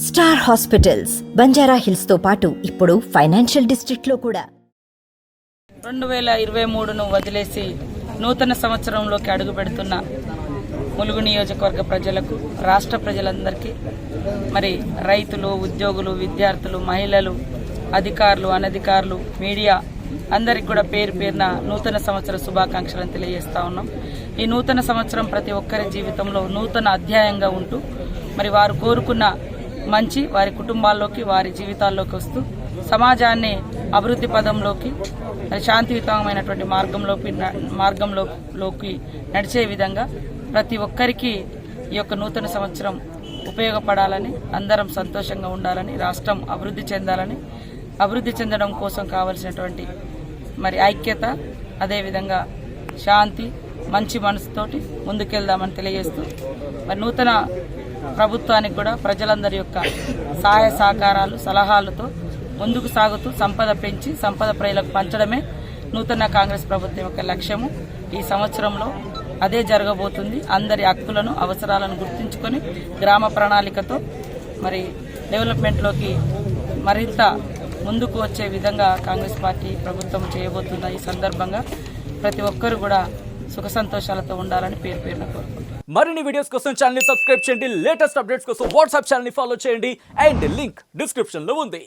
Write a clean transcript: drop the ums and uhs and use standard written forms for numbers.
Star hospitals Banjara hills తో పాటు ఇప్పుడు ఫైనాన్షియల్ డిస్ట్రిక్ట్ లో కూడా 2023ను వదిలేసి నూతన సంవత్సరంలోకి అడుగు పెడుతున్న ములుగు నియోజకవర్గ ప్రజలకు, రాష్ట్ర ప్రజలందరికీ, మరి రైతులు, ఉద్యోగులు, విద్యార్థులు, మహిళలు, అధికారులు, అనధికారులు, మీడియా అందరికి కూడా పేరు పేరున నూతన సంవత్సర శుభాకాంక్షలను తెలియజేస్తా ఉన్నాం. ఈ నూతన సంవత్సరం ప్రతి ఒక్కరి జీవితంలో నూతన అధ్యాయంగా ఉంటూ మరి వారు కోరుకున్న మంచి వారి కుటుంబాల్లోకి, వారి జీవితాల్లోకి వస్తూ సమాజాన్ని అభివృద్ధి పదంలోకి, శాంతియుతమైనటువంటి మార్గంలోకి నడిచే విధంగా ప్రతి ఒక్కరికి ఈ యొక్క నూతన సంవత్సరం ఉపయోగపడాలని, అందరం సంతోషంగా ఉండాలని, రాష్ట్రం అభివృద్ధి చెందాలని, అభివృద్ధి చెందడం కోసం కావలసినటువంటి మరి ఐక్యత, అదేవిధంగా శాంతి, మంచి మనసుతోటి ముందుకెళ్దామని తెలియజేస్తూ మరి నూతన ప్రభుత్వానికి కూడా ప్రజలందరి యొక్క సహాయ సహకారాలు, సలహాలతో ముందుకు సాగుతూ సంపద పెంచి సంపద ప్రజలకు పంచడమే నూతన కాంగ్రెస్ ప్రభుత్వం యొక్క లక్ష్యము. ఈ సంవత్సరంలో అదే జరగబోతుంది. అందరి హక్కులను, అవసరాలను గుర్తించుకొని గ్రామ ప్రణాళికతో మరి డెవలప్మెంట్లోకి మరింత ముందుకు వచ్చే విధంగా కాంగ్రెస్ పార్టీ ప్రభుత్వం చేయబోతున్న ఈ సందర్భంగా ప్రతి ఒక్కరు కూడా సుఖ సంతోషాలతో ఉండాలని పేరు పేరున కోరుకుంటున్నాను. మరిన్ని వీడియోస్ కోసం ఛానల్ ని సబ్స్క్రైబ్ చేయండి. లేటెస్ట్ అప్డేట్స్ కోసం వాట్సాప్ ఛానల్ ని ఫాలో చేయండి. అండ్ లింక్ డిస్క్రిప్షన్ లో ఉంది.